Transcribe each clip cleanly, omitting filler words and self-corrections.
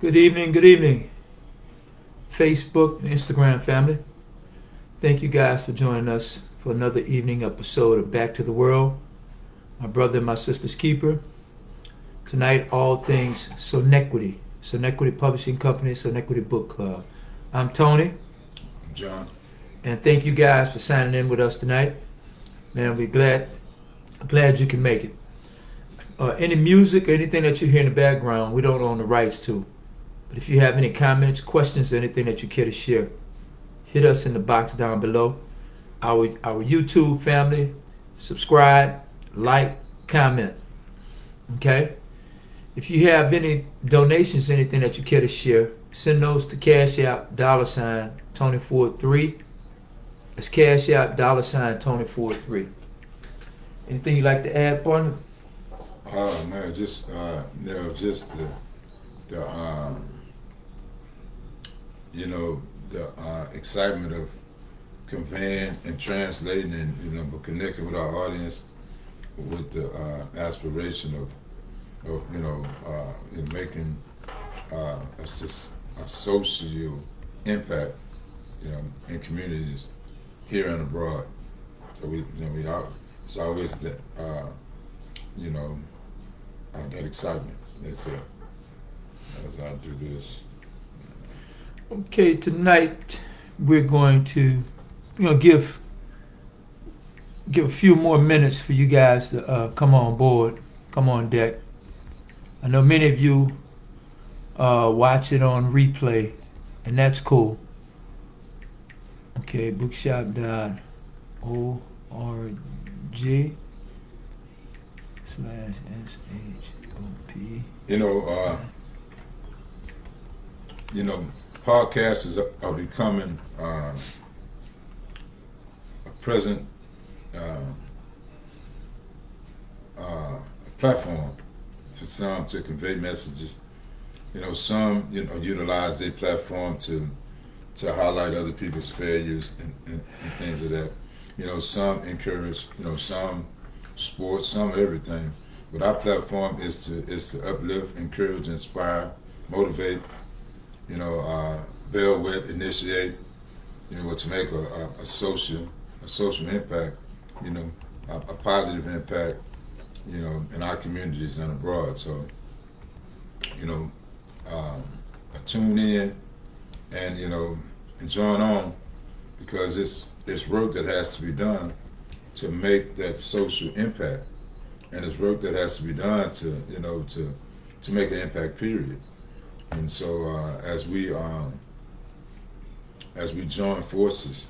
Good evening, Facebook and Instagram family. Thank you guys for joining us for another evening episode of Back to the World. My brother and my sister's keeper. Tonight, all things Sonetquity. Sonetquity Publishing Company, Sonetquity Book Club. I'm Tony. I'm John. And thank you guys for signing in with us tonight. Man, we're glad you can make it. Any music or anything that you hear in the background, we don't own the rights to. But if you have any comments, questions, or anything that you care to share, hit us in the box down below. Our YouTube family, subscribe, like, comment. Okay? If you have any donations, anything that you care to share, send those to Cash App, $Tony43. That's Cash App, $Tony43. Anything you like to add, partner? Oh man, just the excitement of conveying and translating and but connecting with our audience with the aspiration of making a social impact in communities here and abroad. So it's always that that excitement. That's it. As I do this. Okay, tonight we're going to give a few more minutes for you guys to come on board, come on deck. I know many of you watch it on replay, and that's cool. Okay, bookshop.org/SHOP. Podcasts are becoming a present platform for some to convey messages. Some utilize their platform to highlight other people's failures and things of that. Some encourage, some sports, some everything. But our platform is to uplift, encourage, inspire, motivate, build with, initiate, to make a social impact, a positive impact, in our communities and abroad. So, tune in and join on, because it's work that has to be done to make that social impact, and it's work that has to be done to make an impact, period. And so as we join forces,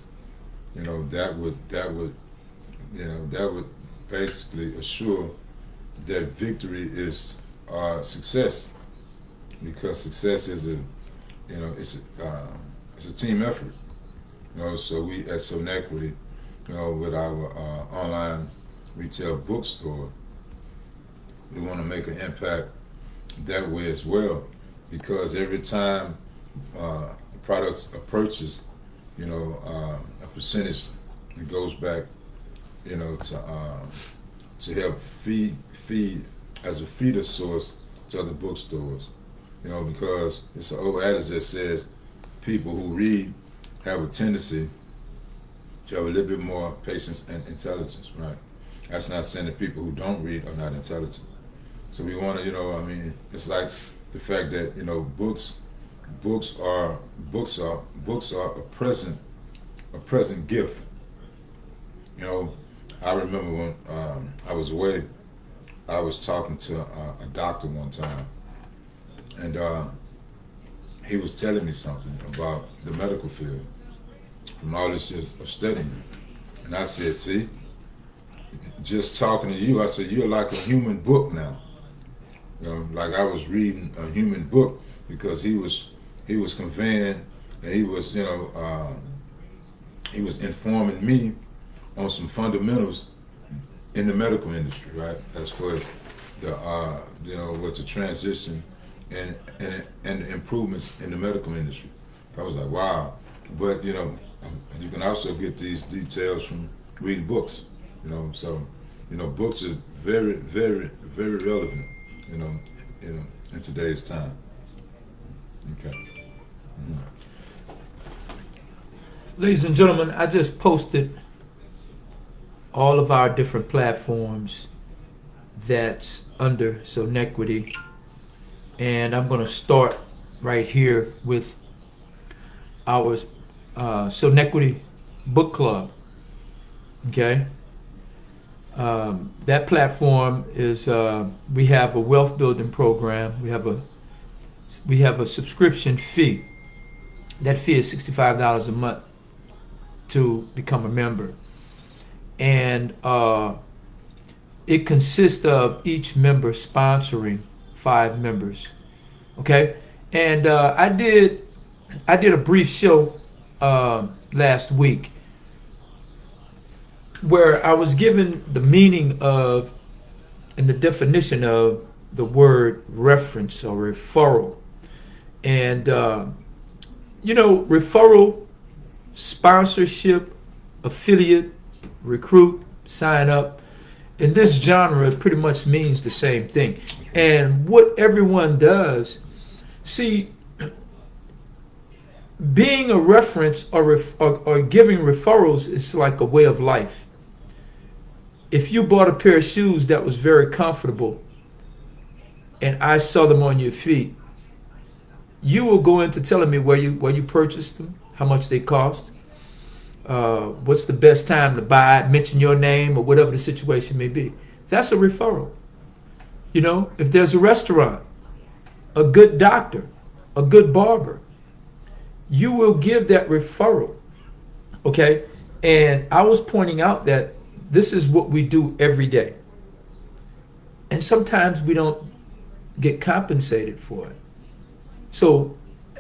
that would basically assure that victory is success, because success is it's a team effort. So we at Sonetquity, with our online retail bookstore, we want to make an impact that way as well. Because every time products are purchased, a percentage goes back, to help feed as a feeder source to other bookstores. Because it's an old adage that says people who read have a tendency to have a little bit more patience and intelligence, right? That's not saying that people who don't read are not intelligent. So we want to, it's like the fact that books are a present gift. I remember when I was away, I was talking to a doctor one time, and he was telling me something about the medical field from all this years of studying. And I said, see, just talking to you, I said, you're like a human book now. Like I was reading a human book, because he was conveying, and he was informing me on some fundamentals in the medical industry, right? As far as the with the transition and the improvements in the medical industry. I was like, wow. But you can also get these details from reading books. So books are very, very, very relevant. In today's time. Okay. Ladies and gentlemen, I just posted all of our different platforms that's under Sonetquity, and I'm going to start right here with our Sonetquity Book Club. Okay, that platform is we have a wealth building program. We have a subscription fee. That fee is $65 a month to become a member, and it consists of each member sponsoring 5 members. Okay, and I did a brief show last week where I was given the meaning of and the definition of the word reference or referral. And referral, sponsorship, affiliate, recruit, sign up, in this genre it pretty much means the same thing. And what everyone does, see, being a reference or giving referrals is like a way of life. If you bought a pair of shoes that was very comfortable and I saw them on your feet, you will go into telling me where you purchased them, how much they cost, what's the best time to buy, mention your name or whatever the situation may be. That's a referral. If there's a restaurant, a good doctor, a good barber, you will give that referral. Okay? And I was pointing out that this is what we do every day. And sometimes we don't get compensated for it. So,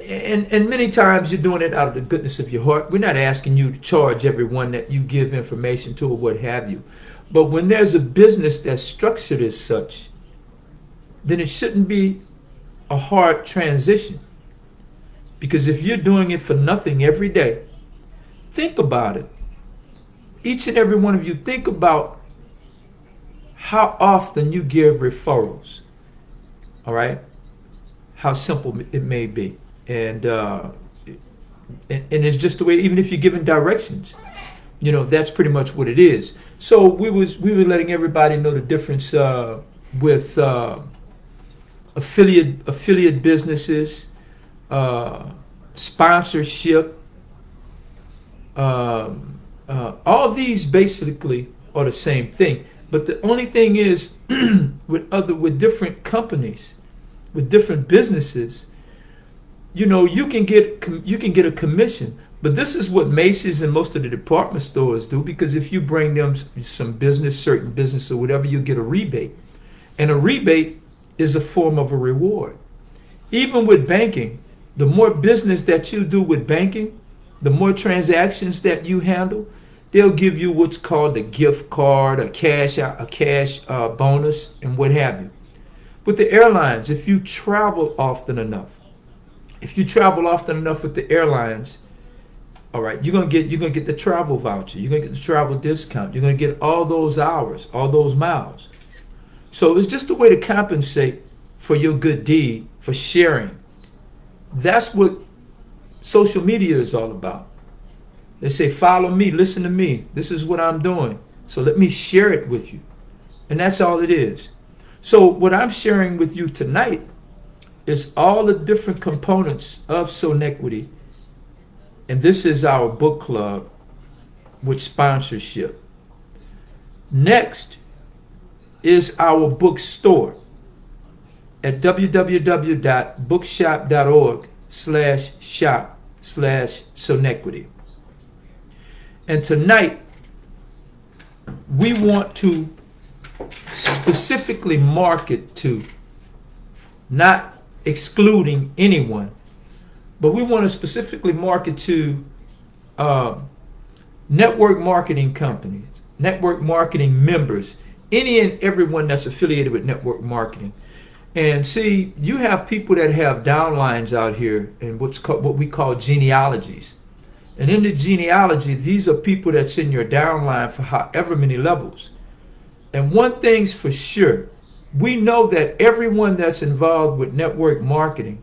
and many times you're doing it out of the goodness of your heart. We're not asking you to charge everyone that you give information to or what have you. But when there's a business that's structured as such, then it shouldn't be a hard transition. Because if you're doing it for nothing every day, think about it. Each and every one of you, think about how often you give referrals. All right? How simple it may be. And it's just the way, even if you're giving directions, that's pretty much what it is. So we were letting everybody know the difference with affiliate businesses, sponsorship. All of these basically are the same thing. But the only thing is, with different companies, with different businesses, you can get a commission. But this is what Macy's and most of the department stores do, because if you bring them some business, certain business or whatever, you get a rebate. And a rebate is a form of a reward. Even with banking, the more business that you do with banking, the more transactions that you handle, they'll give you what's called a gift card, a cash bonus, and what have you. With the airlines, if you travel often enough with the airlines, all right, you're gonna get the travel voucher, you're gonna get the travel discount, you're gonna get all those hours, all those miles. So it's just a way to compensate for your good deed, for sharing. That's what social media is all about. They say, follow me, listen to me. This is what I'm doing. So let me share it with you. And that's all it is. So what I'm sharing with you tonight is all the different components of Sonetquity. And this is our book club with sponsorship. Next is our bookstore at www.bookshop.org/shop/Sonetquity. And tonight, we want to specifically market to, not excluding anyone, but we want to specifically market to network marketing companies, network marketing members, any and everyone that's affiliated with network marketing. And see, you have people that have downlines out here and what we call genealogies. And in the genealogy, these are people that's in your downline for however many levels. And one thing's for sure, we know that everyone that's involved with network marketing,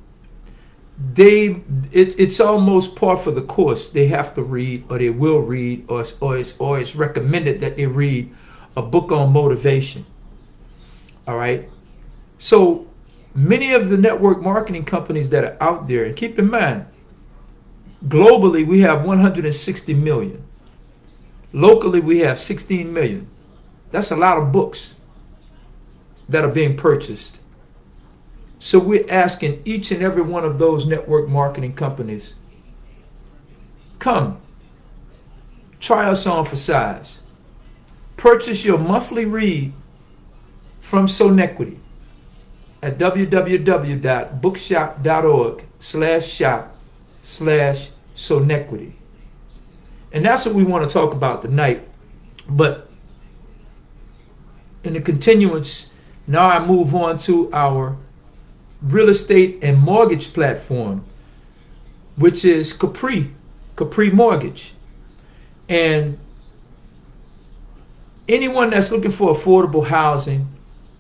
it's almost par for the course. They have to read, or they will read, or it's recommended that they read a book on motivation. All right. So many of the network marketing companies that are out there, and keep in mind, globally we have 160 million. Locally we have 16 million. That's a lot of books that are being purchased. So we're asking each and every one of those network marketing companies, come, try us on for size. Purchase your monthly read from Sonetquity at www.bookshop.org/shop/Sonetquity. And that's what we want to talk about tonight. But in the continuance, now I move on to our real estate and mortgage platform, which is Capri Mortgage. And anyone that's looking for affordable housing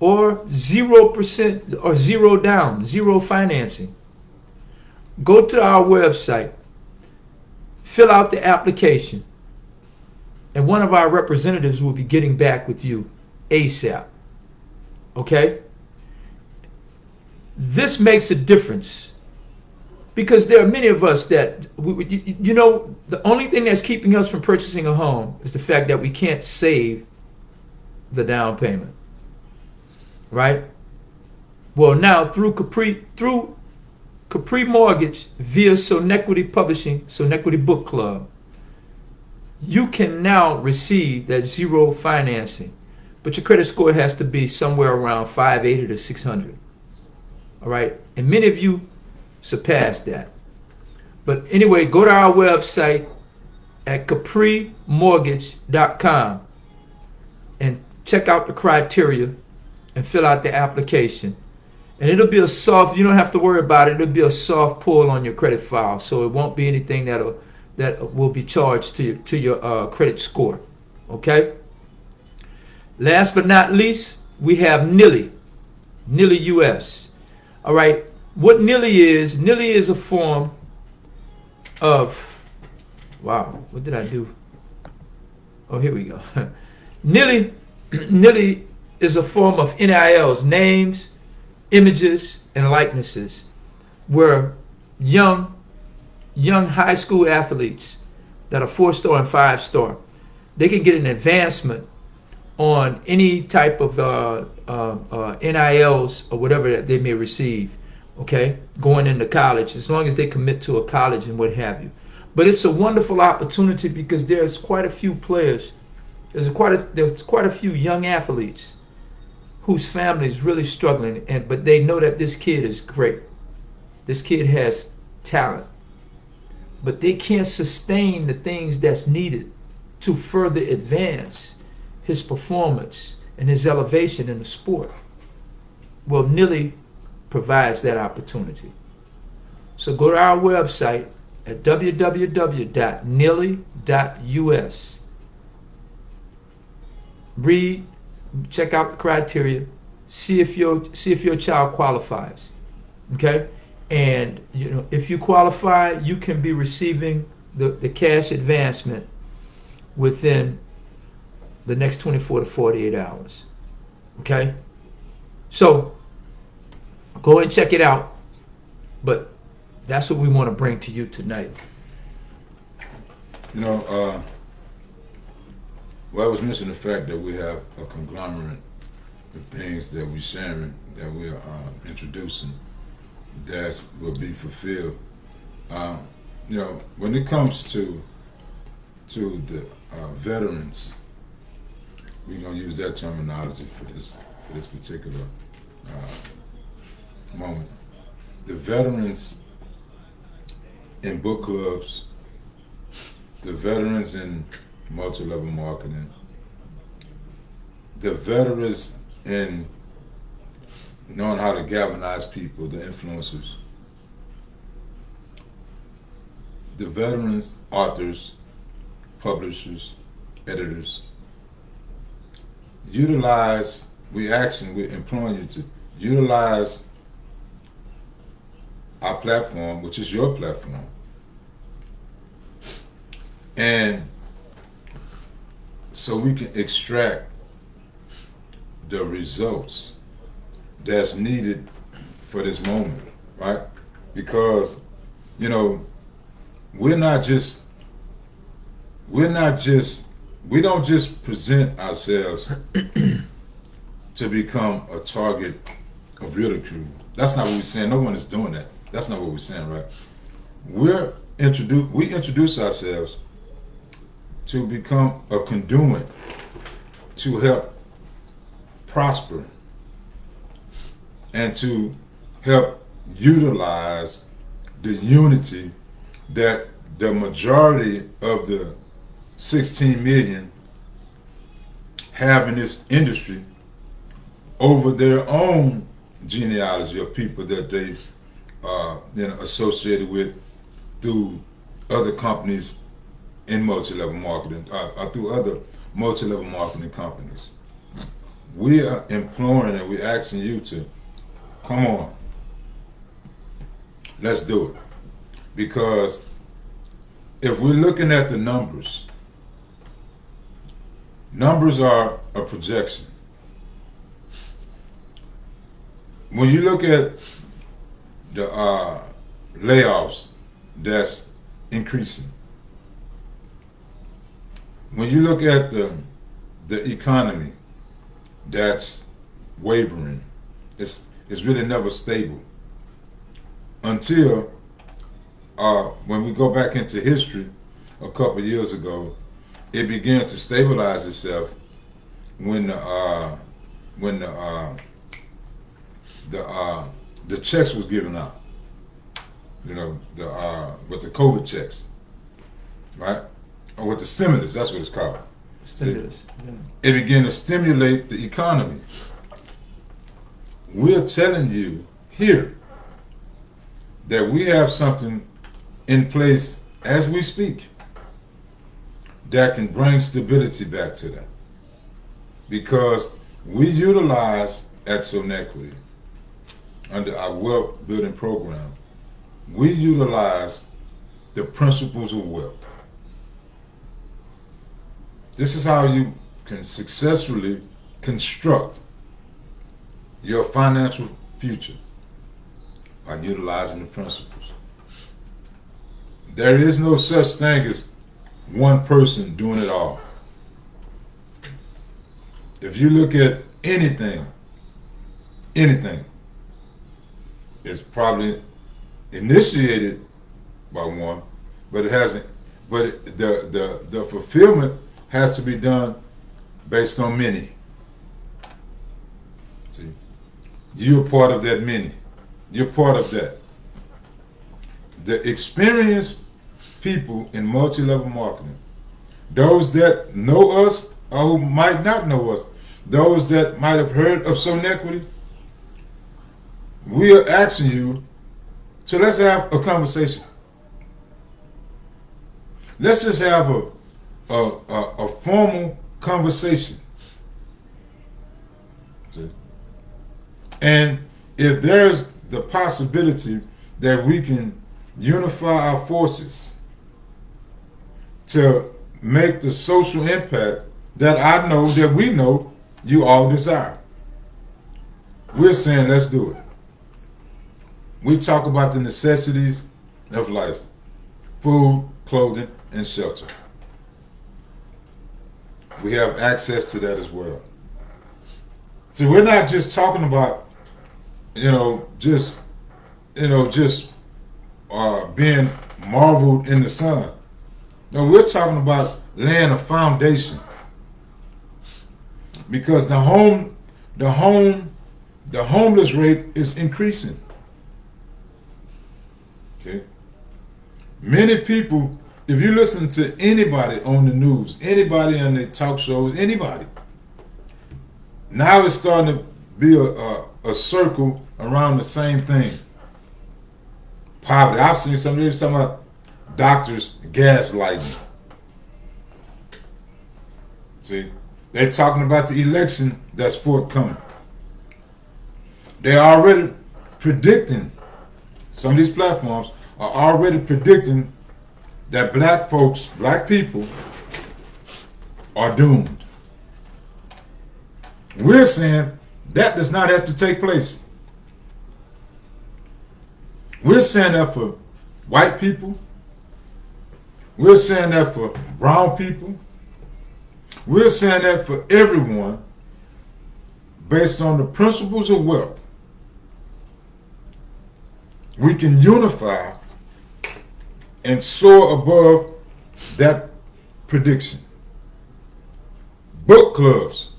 or 0% or zero down, zero financing, go to our website, fill out the application, and one of our representatives will be getting back with you ASAP. Okay? This makes a difference because there are many of us that, the only thing that's keeping us from purchasing a home is the fact that we can't save the down payment. Right? Well, now through Capri Mortgage via Sonetquity Publishing, Sonetquity Bookclub, you can now receive that zero financing. But your credit score has to be somewhere around 580 to 600. All right? And many of you surpassed that. But anyway, go to our website at caprimortgage.com and check out the criteria and fill out the application. And it'll be a soft, you don't have to worry about it, it'll be a soft pull on your credit file. So it won't be anything that will be charged to your credit score. Okay? Last but not least, we have Nilly US. All right, what Nilly is a form of, wow, what did I do? Oh, here we go. Nilly is a form of NILs, names, images, and likenesses, where young high school athletes that are 4-star and 5-star, they can get an advancement on any type of NILs or whatever that they may receive, okay, going into college, as long as they commit to a college and what have you. But it's a wonderful opportunity because there's quite a few players, there's quite a few young athletes whose family is really struggling, but they know that this kid is great. This kid has talent, but they can't sustain the things that's needed to further advance his performance and his elevation in the sport. Well, Nilly provides that opportunity. So go to our website at www.nilly.us. Read, check out the criteria, see if your child qualifies. Okay? And if you qualify, you can be receiving the cash advancement within the next 24 to 48 hours. Okay? So go and check it out. But that's what we want to bring to you tonight. Well, I was mentioning the fact that we have a conglomerate of things that we're sharing, that we are introducing, that will be fulfilled. When it comes to the veterans, we're gonna use that terminology for this particular moment. The veterans in book clubs, the veterans in multi-level marketing, the veterans in knowing how to galvanize people, the influencers, the veterans, authors, publishers, editors, we're imploring you to utilize our platform, which is your platform, and so we can extract the results that's needed for this moment, right? Because, you know, we don't just present ourselves to become a target of ridicule. That's not what we're saying. No one is doing that. That's not what we're saying, right? We introduce ourselves to become a conduit to help prosper and to help utilize the unity that the majority of the 16 million have in this industry over their own genealogy of people that they associated with through other companies in multi-level marketing, through other multi-level marketing companies. We are imploring and we're asking you to come on. Let's do it. Because if we're looking at the numbers are a projection. When you look at the layoffs that's increasing, when you look at the economy that's wavering, it's really never stable until when we go back into history a couple of years ago, it began to stabilize itself when the checks was given out, with the COVID checks, right? Or with the stimulus, that's what it's called. Stimulus. Yeah. It began to stimulate the economy. We're telling you here that we have something in place as we speak that can bring stability back to that. Because we utilize at Sonetquity, under our wealth building program, we utilize the principles of wealth. This is how you can successfully construct your financial future, by utilizing the principles. There is no such thing as one person doing it all. If you look at anything, it's probably initiated by one, but it hasn't. But the fulfillment has to be done based on many. See, you're part of that many. You're part of that. The experienced people in multi-level marketing, those that know us or who might not know us, those that might have heard of Sonetquity, we are asking you to let's have a conversation. Let's just have a formal conversation. See? And if there's the possibility that we can unify our forces to make the social impact that I know, that we know you all desire, we're saying let's do it. We talk about the necessities of life: food, clothing, and shelter. We have access to that as well. So we're not just talking about, just being marveled in the sun. No, we're talking about laying a foundation. Because the homeless rate is increasing. See? Many people, if you listen to anybody on the news, anybody on the talk shows, anybody, now it's starting to be a circle around the same thing. Poverty. I've seen some people talking about doctors gaslighting. See? They're talking about the election that's forthcoming. They're already predicting some of these platforms are already predicting that black folks, black people, are doomed. We're saying that does not have to take place. We're saying that for white people. We're saying that for brown people. We're saying that for everyone based on the principles of wealth. We can unify and soar above that prediction. Book clubs.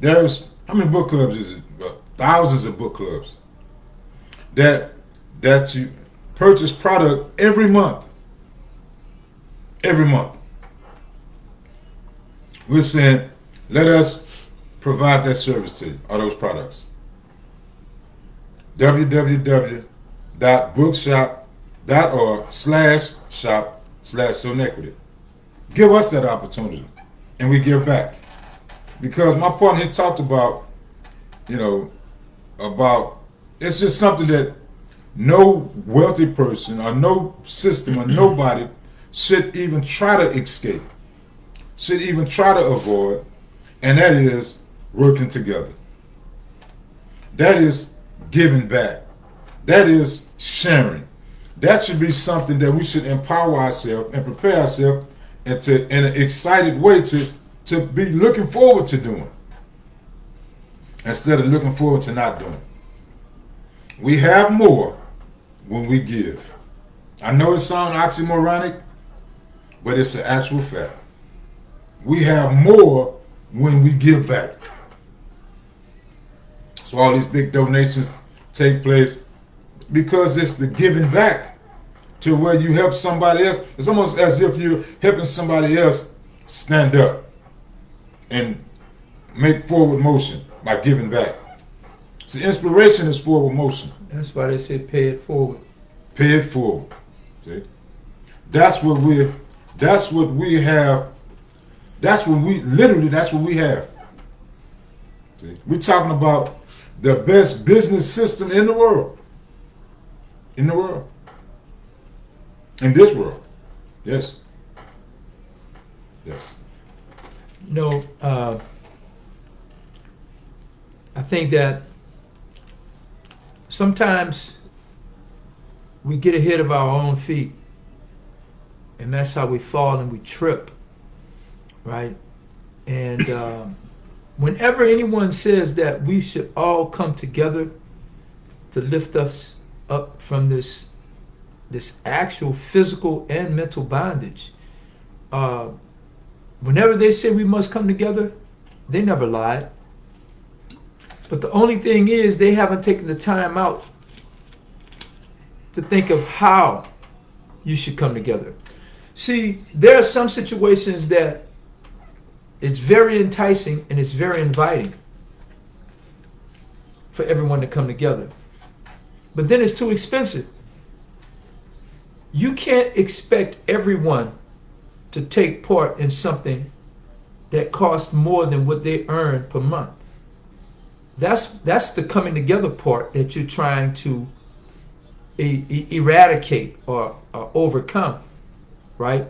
There's, how many book clubs is it? Thousands of book clubs that you purchase product every month. Every month. We're saying, let us provide that service to you, or those products. www.bookshop.org/shop/Sonetquity. Give us that opportunity, and we give back. Because my partner, he talked about, about it's just something that no wealthy person or no system or nobody should even try to escape, should even try to avoid, and that is working together. That is giving back. That is sharing. That should be something that we should empower ourselves and prepare ourselves in an excited way to be looking forward to doing, instead of looking forward to not doing. We have more when we give. I know it sounds oxymoronic, but it's an actual fact. We have more when we give back. So all these big donations take place because it's the giving back to where you help somebody else. It's almost as if you're helping somebody else stand up and make forward motion by giving back. So inspiration is forward motion. That's why they say pay it forward. Pay it forward. See? That's what we have. That's what we have. See? We're talking about the best business system in the world. In the world. In this world. Yes. Yes. I think that sometimes we get ahead of our own feet, and that's how we fall and we trip, right? And whenever anyone says that we should all come together to lift us up from this actual physical and mental bondage, whenever they say we must come together, they never lied. But the only thing is, they haven't taken the time out to think of how you should come together. See, there are some situations that it's very enticing and it's very inviting for everyone to come together. But then it's too expensive. You can't expect everyone to take part in something that costs more than what they earn per month. That's the coming together part that you're trying to eradicate or overcome, right?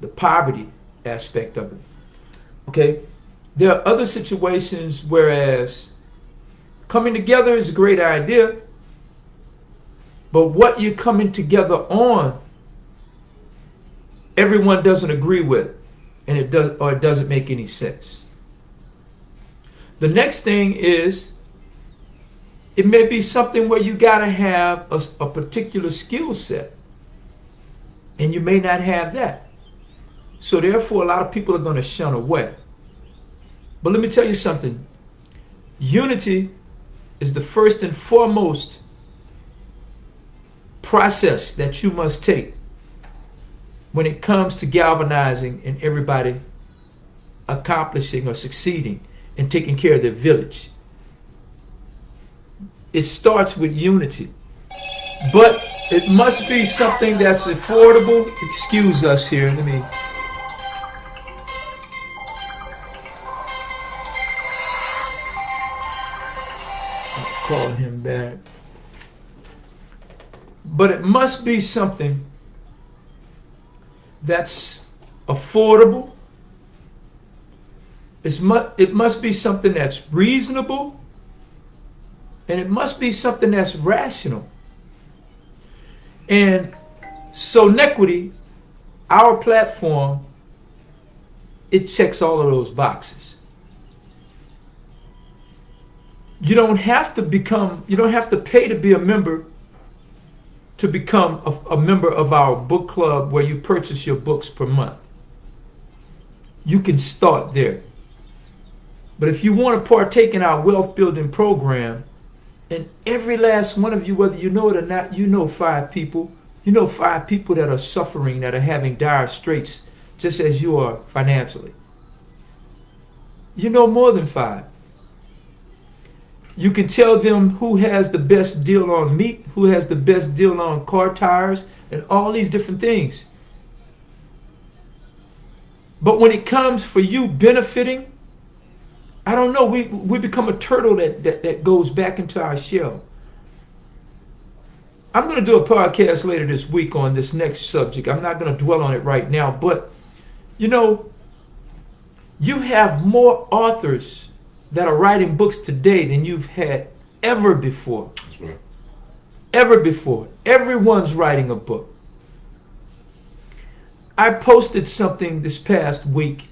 The poverty aspect of it. Okay? There are other situations whereas coming together is a great idea, but what you're coming together on, everyone doesn't agree with, and it doesn't make any sense. The next thing is, it may be something where you got to have a particular skill set, and you may not have that. So therefore, a lot of people are going to shun away. But let me tell you something. Unity is the first and foremost process that you must take when it comes to galvanizing and everybody accomplishing or succeeding and taking care of their village. It starts with unity. But it must be something that's affordable. Excuse us here. Let me... I'll call him back. But it must be something that's affordable. It must be something that's reasonable. And it must be something that's rational. And Sonetquity, our platform, it checks all of those boxes. You don't have to pay to be a member to become a member of our book club where you purchase your books per month. You can start there. But if you want to partake in our wealth building program, and every last one of you, whether you know it or not, you know 5 people. You know 5 people that are suffering, that are having dire straits, just as you are financially. You know more than 5. You can tell them who has the best deal on meat, who has the best deal on car tires, and all these different things. But when it comes for you benefiting, I don't know, we become a turtle that goes back into our shell. I'm going to do a podcast later this week on this next subject. I'm not going to dwell on it right now, but you know, you have more authors that are writing books today than you've had ever before. That's right. Ever before. Everyone's writing a book. I posted something this past week,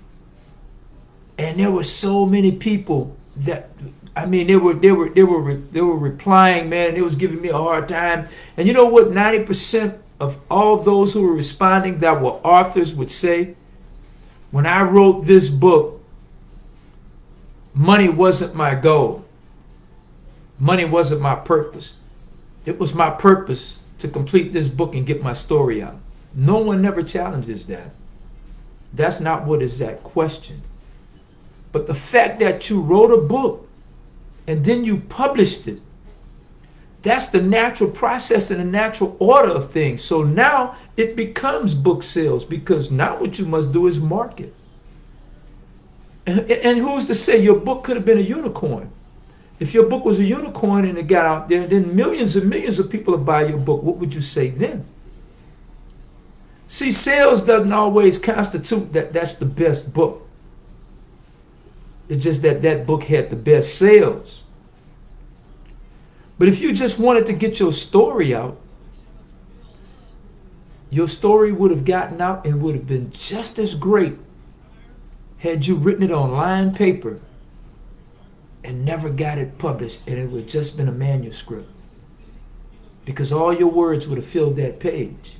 and there were so many people that, I mean, they were replying, man. They was giving me a hard time. And you know what 90% of all those who were responding that were authors would say? When I wrote this book, money wasn't my goal. Money wasn't my purpose. It was my purpose to complete this book and get my story out. No one never challenges that. That's not what is at question. But the fact that you wrote a book and then you published it, that's the natural process and the natural order of things. So now it becomes book sales, because now what you must do is market. And who's to say your book could have been a unicorn? If your book was a unicorn and it got out there, then millions and millions of people would buy your book. What would you say then? See, sales doesn't always constitute that that's the best book. It's just that that book had the best sales. But if you just wanted to get your story out, your story would have gotten out and would have been just as great had you written it on lined paper and never got it published, and it would have just been a manuscript, because all your words would have filled that page.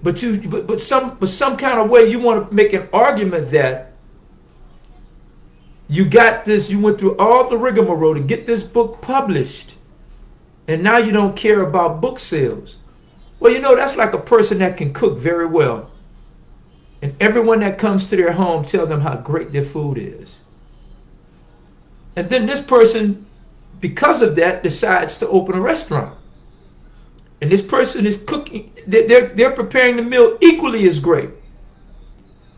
But some kind of way you want to make an argument that you got this, you went through all the rigmarole to get this book published, and now you don't care about book sales. Well, you know, that's like a person that can cook very well, and everyone that comes to their home tell them how great their food is. And then this person, because of that, decides to open a restaurant. And this person is cooking, they're preparing the meal equally as great.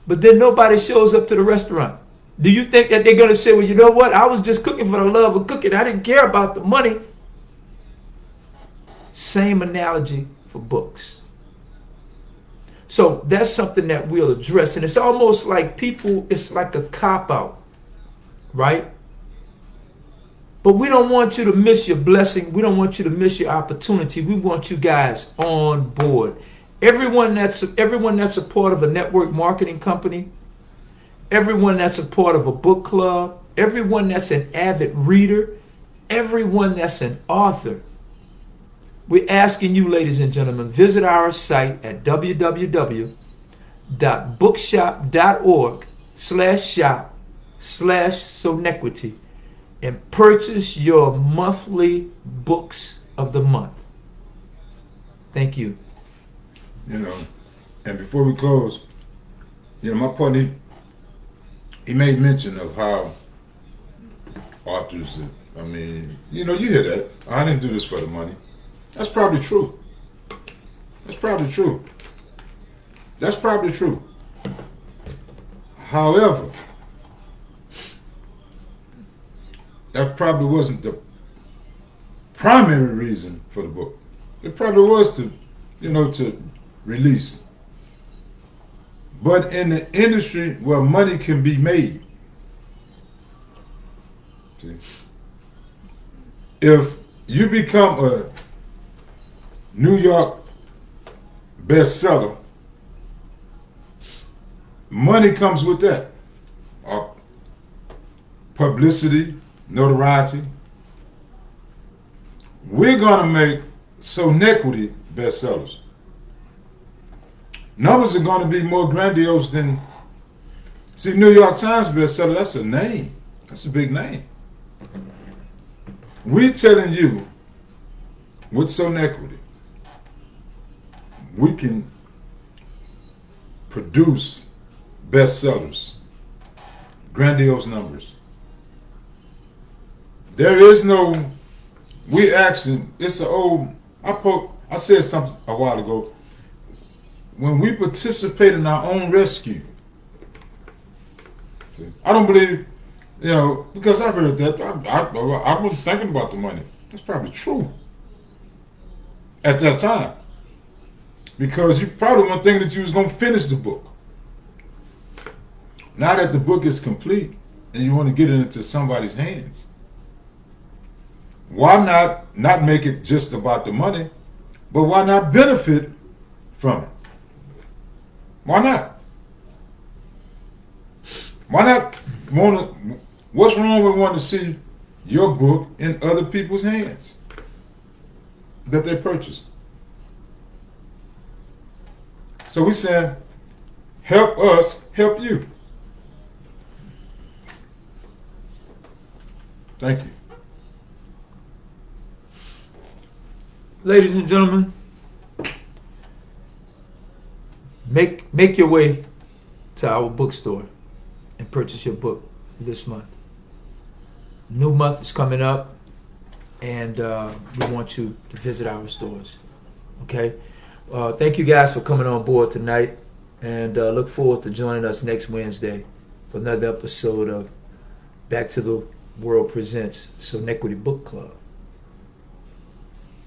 But then nobody shows up to the restaurant. Do you think that they're going to say, well, you know what? I was just cooking for the love of cooking. I didn't care about the money. Same analogy for books. So that's something that we'll address. And it's almost like people, it's like a cop-out, right? But we don't want you to miss your blessing. We don't want you to miss your opportunity. We want you guys on board. Everyone that's a part of a network marketing company, everyone that's a part of a book club, everyone that's an avid reader, everyone that's an author. We're asking you, ladies and gentlemen, visit our site at www.bookshop.org/shop/Sonetquity and purchase your monthly books of the month. Thank you. You know, and before we close, you know, my partner, he made mention of how authors, I mean, you know, you hear that. I didn't do this for the money. That's probably true. That's probably true. That's probably true. However, that probably wasn't the primary reason for the book. It probably was to release. But in the industry where money can be made, see, if you become a New York bestseller, money comes with that. Publicity, notoriety. We're gonna make Sonetquity bestsellers. Numbers are gonna be more grandiose than New York Times bestseller. That's a name. That's a big name. We're telling you with Sonetquity, we can produce bestsellers, grandiose numbers. There is no, we actually, it's an old, I said something a while ago, when we participate in our own rescue, I don't believe, because I've heard that, I wasn't thinking about the money. That's probably true at that time. Because you probably weren't thinking that you was going to finish the book. Now that the book is complete and you want to get it into somebody's hands, why not make it just about the money, but why not benefit from it? Why not? Why not what's wrong with wanting to see your book in other people's hands that they purchased? So we saying, help us help you. Thank you. Ladies and gentlemen, make your way to our bookstore and purchase your book this month. New month is coming up, and we want you to visit our stores. Okay? Thank you guys for coming on board tonight, and look forward to joining us next Wednesday for another episode of Back to the World Presents Sonetquity Book Club.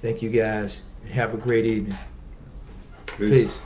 Thank you guys, and have a great evening. Peace.